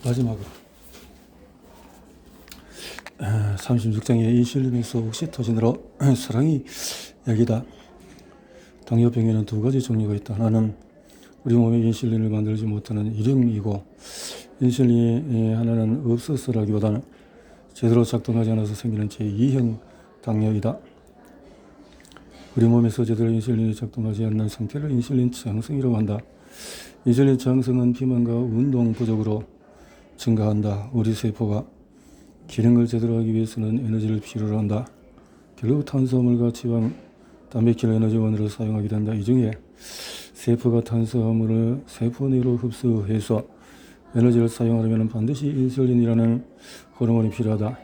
마지막으로 36장의 인슐린에서 옥시토신으로 사랑이 약이다. 당뇨병에는 두 가지 종류가 있다. 하나는 우리 몸에 인슐린을 만들지 못하는 일형이고, 인슐린이 하나는 없어서라기보다는 제대로 작동하지 않아서 생기는 제2형 당뇨이다. 우리 몸에서 제대로 인슐린이 작동하지 않는 상태를 인슐린 저항성이라고 한다. 인슐린 저항성은 비만과 운동 부족으로 증가한다. 우리 세포가 기능을 제대로 하기 위해서는 에너지를 필요로 한다. 결국 탄수화물과 지방, 단백질을 에너지원으로 사용하게 된다. 이 중에 세포가 탄수화물을 세포 내로 흡수해서 에너지를 사용하려면 반드시 인슐린이라는 호르몬이 필요하다.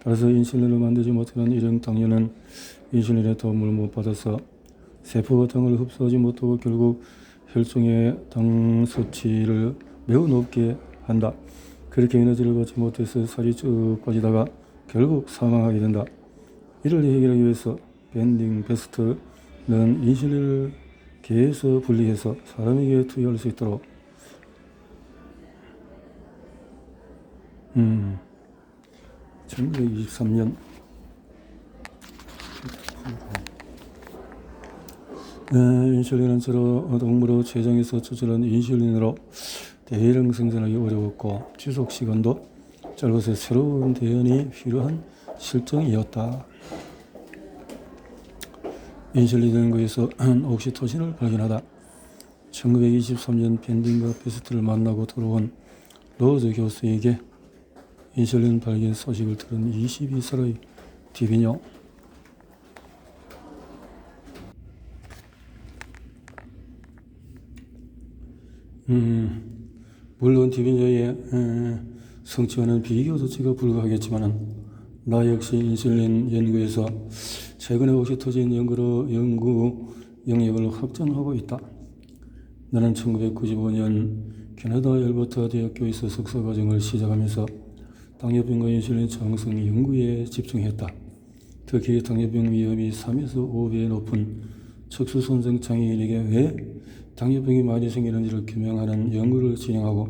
따라서 인슐린을 만들지 못하는 일형 당뇨는 인슐린의 도움을 못 받아서 세포가 당을 흡수하지 못하고 결국 혈중의 당 수치를 매우 높게 한다. 그렇게 에너지를 받지 못해서 살이 쭉 빠지다가 결국 사망하게 된다. 이를 해결하기 위해서 밴딩 베스트는 인슐린을 개에서 분리해서 사람에게 투여할 수 있도록 1923년 인슐린은 주로 동물의 췌장에서 추출한 인슐린으로 대량 생산하기 어려웠고 지속 시간도 짧아서 새로운 대안이 필요한 실정이었다. 인슐린 연구에서 옥시토신을 발견하다. 1923년 밴딩과 베스트를 만나고 돌아온 로즈 교수에게 인슐린 발견 소식을 들은 22살의 디비뇨. 물론 디비뇨의 성취와는 비교 자체가 불가하겠지만 나 역시 인슐린 연구에서 최근에 옥시토신 연구 영역을 확장하고 있다. 나는 1995년 캐나다 알버타 대학교에서 석사과정을 시작하면서 당뇨병과 인슐린 저항성 연구에 집중했다. 특히 당뇨병 위험이 3에서 5배 높은 척수손상 장애인에게 왜 당뇨병이 많이 생기는지를 규명하는 연구를 진행하고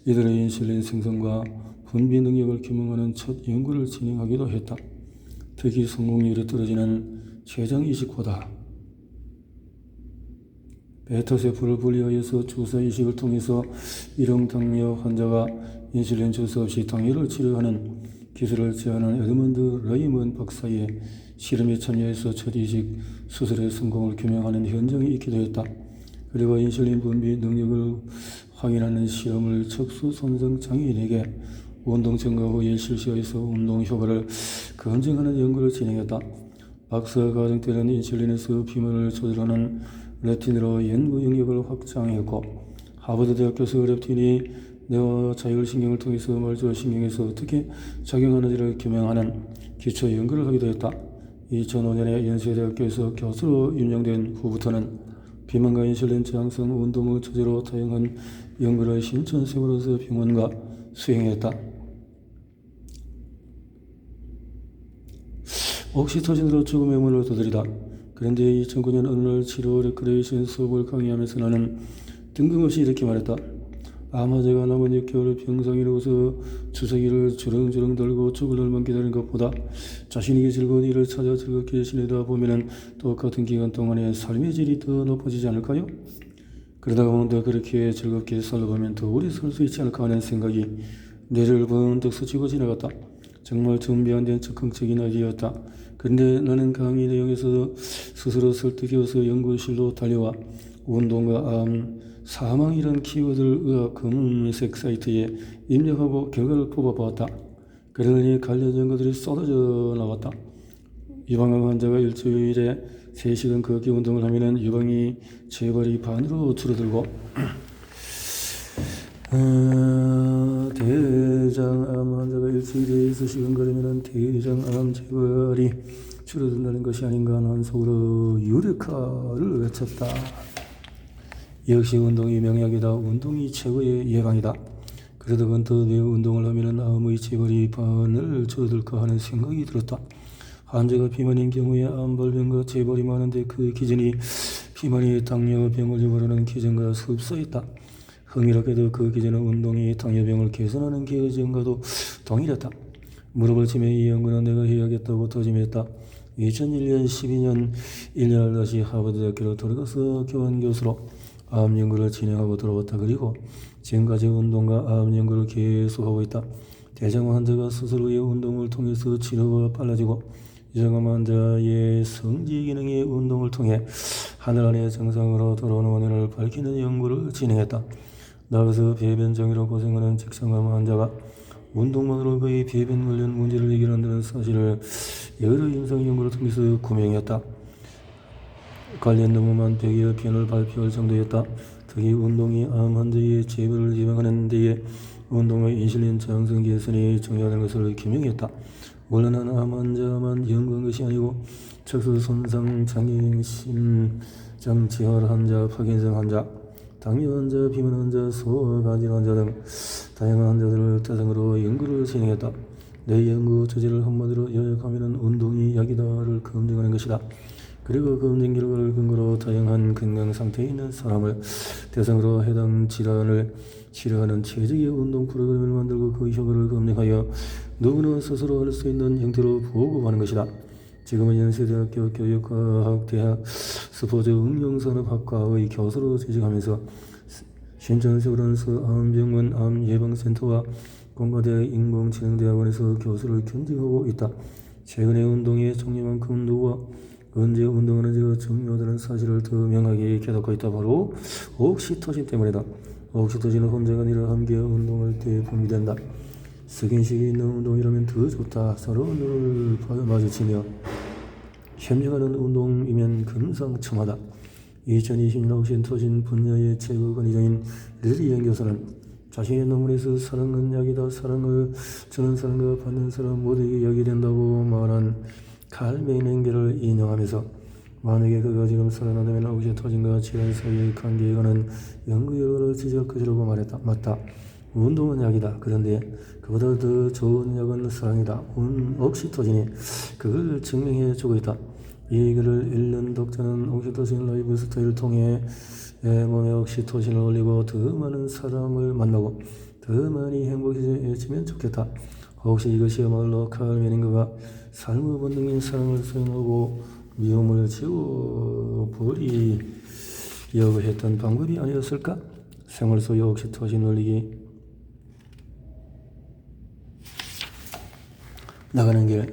이들의 인슐린 생성과 분비 능력을 규명하는 첫 연구를 진행하기도 했다. 특히 성공률이 떨어지는 췌장 이식보다 베타세포를 분리하여서 주사 이식을 통해서 일형 당뇨 환자가 인슐린 주사 없이 당뇨를 치료하는 기술을 제안한 에드먼드 레이먼 박사의 실험에 참여해서 첫 이식 수술의 성공을 규명하는 현장이 있기도 했다. 그리고 인슐린 분비 능력을 확인하는 실험을 척수 손상 장애인에게 운동 전과 후에 실시하여서 운동 효과를 검증하는 연구를 진행했다. 박사 과정 때는 인슐린에서 비만을 조절하는 렙틴으로 연구 영역을 확장했고 하버드 대학 교수 렙틴이 뇌와 자율신경을 통해서 말초신경에서 어떻게 작용하는지를 규명하는 기초 연구를 하기도 했다. 2005년에 연세대학교에서 교수로 임명된 후부터는 비만과 인슐린 저항성 운동의 주제로 다양한 연구를 신천세월호서 병원과 수행했다. 옥시토신으로 죽음의 문을 두드리다. 그런데 2009년 어느 날 치료 레크레이션 수업을 강의하면서 나는 뜬금없이 이렇게 말했다. 아마 제가 남은 6개월을 평상에 누워서 주사기를 주렁주렁 들고 죽을 날만 기다리는 것보다 자신에게 즐거운 일을 찾아 즐겁게 지내다 보면은 똑같은 기간 동안에 삶의 질이 더 높아지지 않을까요? 그러다가 문득 그렇게 즐겁게 살아보면 더 오래 살 수 있지 않을까 하는 생각이 뇌를 번뜩 스치고 지나갔다. 정말 준비 안 된 적극적인 아이디어였다. 그런데 나는 강의 내용에서 스스로 설득해서 연구실로 달려와 운동과 암, 사망이란 키워드를 의학 검색 사이트에 입력하고 결과를 뽑아보았다. 그러더니 관련 연구들이 쏟아져 나왔다. 유방암 환자가 일주일에 3시간 걷기 운동을 하면 유방이 재발이 반으로 줄어들고 대장암 환자가 일주일에 6시간 걸으면 대장암 재발이 줄어든다는 것이 아닌가 하는 속으로 유레카를 외쳤다. 역시 운동이 명약이다. 운동이 최고의 예방이다. 그러다가 더 뇌 운동을 하면 암의 재발이 반을 줄어들까 하는 생각이 들었다. 환자가 비만인 경우에 암발병과 재발이 많은데 그 기전이 비만이 당뇨병을 유발하는 기전과 흡사했다. 흥미롭게도 그 기존의 운동이 당뇨병을 개선하는 기전과도 동일했다. 무릎을 치며 이 연구는 내가 해야겠다고 다짐했다. 2001년 12년 1년 다시 하버드 대학교로 돌아가서 교환 교수로 암 연구를 진행하고 돌아왔다. 그리고 지금까지 운동과 암 연구를 계속하고 있다. 대장암 환자가 수술 후의 운동을 통해서 치료가 빨라지고 유장암 환자의 성지 기능의 운동을 통해 하늘 안의 정상으로 돌아오는 원인을 밝히는 연구를 진행했다. 나아가서 배변 장애로 고생하는 직장암 환자가 운동만으로 그의 배변 관련 문제를 해결한다는 사실을 여러 임상 연구를 통해서 구명했다. 관련 논문만 100여 편을 발표할 정도였다. 특히 운동이 암 환자의 재발을 예방하는 데에 운동의 인슐린 저항성 개선이 중요하다는 것을 규명했다. 물론 암 환자만 연구한 것이 아니고 척수 손상, 장애인, 심장 지혈 환자, 파킨슨 환자, 당뇨 환자, 비만 환자, 소화관절 환자 등 다양한 환자들을 대상으로 연구를 진행했다. 내 연구 주제를 한마디로 요약하면 운동이 약이다를 검증하는 것이다. 그리고 검증 결과를 근거로 다양한 건강 상태에 있는 사람을 대상으로 해당 질환을 치료하는 최적의 운동 프로그램을 만들고 그 효과를 검증하여 누구나 스스로 할 수 있는 형태로 보고하는 것이다. 지금은 연세대학교 교육과학대학 스포츠 응용산업학과의 교수로 재직하면서 신천세브란스 암병원 암예방센터와 공과대학 인공지능대학원에서 교수를 겸직하고 있다. 최근에 운동의 종류만큼 누구와 언제 운동하는지가 중요하다는 사실을 더 명확히 깨닫고 있다. 바로 옥시토신 때문이다. 옥시토신은 혼자가 아니라 함께 운동할 때 분비된다. 스킨십이 있는 운동이라면 더 좋다. 서로 눈을 마주치며 협력하는 운동이면 금상첨화다. 2020년 옥시토신 분야의 최고 권위자인 릴리안 교수는 자신의 논문에서 사랑은 약이다. 사랑을 주는 사람과 받는 사람 모두에게 약이 된다고 말한 칼 메이넨겔을 인용하면서 만약에 그가 지금 살아난다면 옥시토신과 질환 사이의 관계에 관한 연구 결과를 지적할 것이라고 말했다. 맞다. 운동은 약이다. 그런데 그보다 더 좋은 약은 사랑이다. 옥시토신이 그걸 증명해주고 있다. 이 글을 읽는 독자는 옥시토신 라이프 스타일을 통해 몸에 옥시토신을 올리고 더 많은 사람을 만나고 더 많이 행복해지면 좋겠다. 혹시 이것이야말로 칼 메닝거가 삶의 본능인 사랑을 수용하고 미움을 지워버리려고 했던 방법이 아니었을까? 생활 속 옥시토신 올리기. 나가는 길.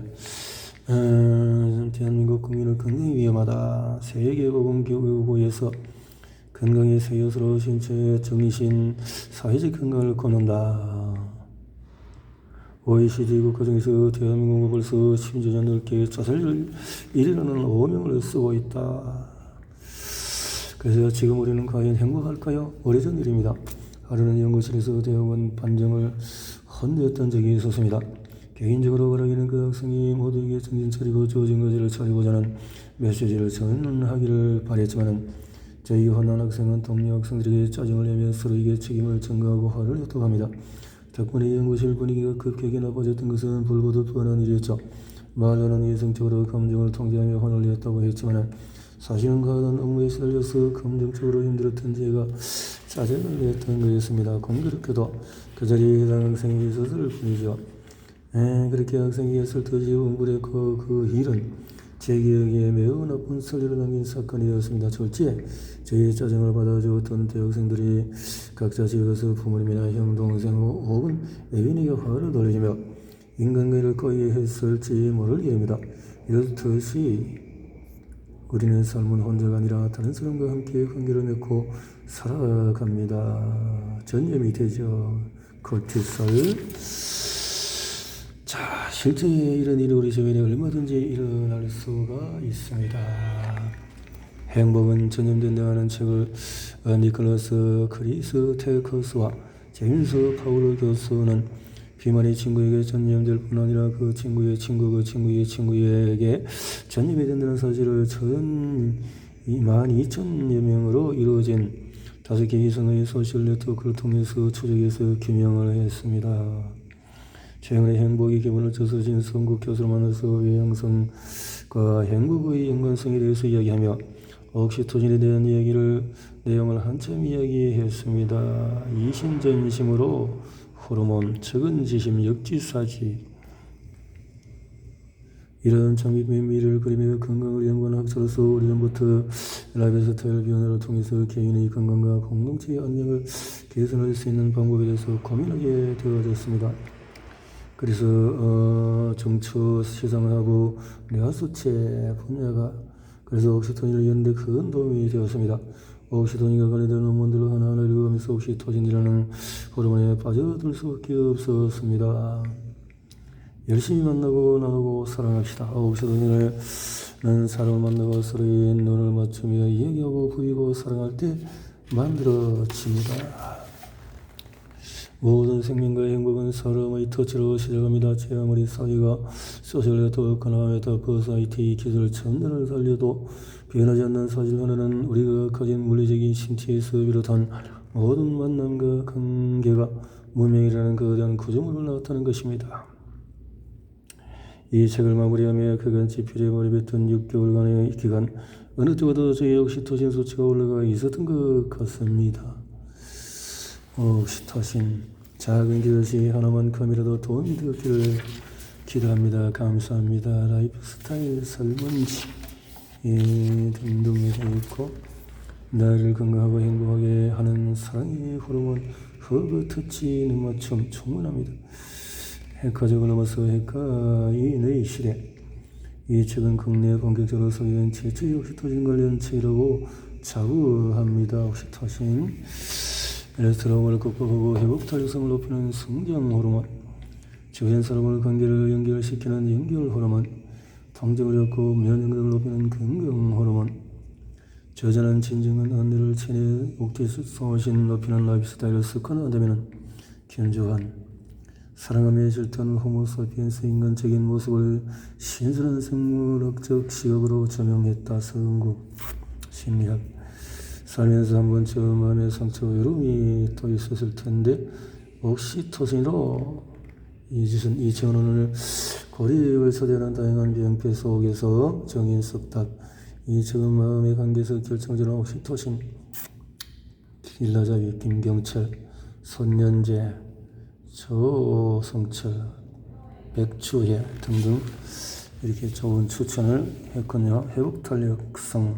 대한민국 국민은 건강이 위험하다. 세계보건기구에서 건강의 새 요소로 신체, 정신, 사회적 건강을 걷는다. OECD 국가 중에서 대한민국은 벌써 10년 넘게 자살률 1위라는 오명을 쓰고 있다. 그래서 지금 우리는 과연 행복할까요? 오래전 일입니다. 하루는 연구실에서 대학원 반정을 혼내었던 적이 있었습니다. 개인적으로 바라기는 그 학생이 모두에게 정신 차리고 조진 거지를 차리고자는 메시지를 전하기를 바랬지만 저희 혼난 학생은 동료 학생들에게 짜증을 내며 서로에게 책임을 전가하고 화를 냈다고 합니다. 덕분에 연구실 분위기가 급격히 나빠졌던 것은 불보듯 뻔한 일이었죠. 말로는 이성적으로 감정을 통제하며 혼을 냈다고 했지만 사실은 과한 업무에 시달려서 감정적으로 힘들었던 제가 짜증을 냈던 거였습니다. 공교롭게도 그 자리에 해당 학생이 있었을 뿐이죠. 그렇게 학생에게 설득이 응불했고 그 일은 제 기억에 매우 나쁜 설레를 남긴 사건이 되었습니다. 졸지에 저희의 짜증을 받아주었던 대학생들이 각자 집에 가서 부모님이나 형, 동생 혹은 애인에게 화를 돌리며 인간관계를 꺼이 했을지 모를 일입니다. 이렇듯이 우리는 삶은 혼자가 아니라 다른 사람과 함께 관계를 맺고 살아갑니다. 전염이 되죠. 코르티솔. 자, 실제 이런 일이 우리 주변에 얼마든지 일어날 수가 있습니다. 행복은 전염된다는 책을 니콜라스 크리스테커스와 제임스 파울 교수는 비만이 친구에게 전염될 뿐 아니라 그 친구의 친구 그 친구의 친구에게 전염이 된다는 사실을 12,000여 명으로 이루어진 5개 이상의 소셜 네트워크를 통해서 추적해서 규명을 했습니다. 최근에 행복의 기본을 저서진 성국 교수를 만나서 외향성과 행복의 연관성에 대해서 이야기하며 옥시토신에 대한 내용을 한참 이야기했습니다. 이심전심으로 호르몬, 적은지심, 역지사지 이런 장밋빛 미를 그리며 건강을 연구하는 학자로서 오래전부터 라이브 스타일 변화를 통해서 개인의 건강과 공동체의 안녕을 개선할 수 있는 방법에 대해서 고민하게 되어졌습니다. 그래서 정처 시상을 하고 뇌하수체 분야가 그래서 옥시토신을 이루는데 큰 도움이 되었습니다. 옥시토신과 관련된 논문들을 하나하나 읽어가면서 옥시토신이라는 호르몬에 빠져들 수밖에 없었습니다. 열심히 만나고 나누고 사랑합시다. 옥시토신은 사람을 만나고 서로의 눈을 맞추며 이야기하고 부비고 사랑할 때 만들어집니다. 모든 생명과 행복은 사람의 터치로 시작합니다. 제 아무리 사회가 소셜 네트워크나 메타버스 IT 기술 첨단을 살려도 변하지 않는 사실 하나는 우리가 가진 물리적인 신체에서 비롯한 모든 만남과 관계가 문명이라는 거대한 구조물을 나타낸 것입니다. 이 책을 마무리하며 그간 지필에 몰입했던 6개월간의 기간 어느 때보다 저의 옥시토신 수치가 올라가 있었던 것 같습니다. 옥시토신 작은 것이 하나만큼이라도 도움이 되었기를 기도합니다. 감사합니다. 라이프스타일 설문지 등등이 되어 있고 나를 건강하고 행복하게 하는 사랑의 호르몬 허그 터치 눈맞춤 충분합니다. 핵가족을 넘어서 핵가인의 시대. 이 책은 국내 본격적으로 소개된 최초의 옥시토신 관련 책이라고 자부합니다. 옥시토신 트라우마를 극복하고 회복 탄력성을 높이는 성장 호르몬, 주변 사람과 관계를 연결시키는 연결 호르몬, 통증을 엮고 면역력을 높이는 건강 호르몬, 저자는 진정한 안내를 체내 옥시토신 높이는 라이프스타일을 습관화되면 견조한 사랑하며 질투하는 호모사피엔스 인간적인 모습을 신선한 생물학적 시각으로 조명했다. 성국 심리학. 살면서 한 번쯤 마음의 상처 외로움이 또 있었을 텐데 옥시토신으로 이 전원을 고립을 초래하는 다양한 병폐 속에서 정인석답 이 적은 마음의 관계에서 결정적인 옥시토신 길라자위 김경철 손연재 조성철 백주혜 등등 이렇게 좋은 추천을 했군요. 회복 탄력성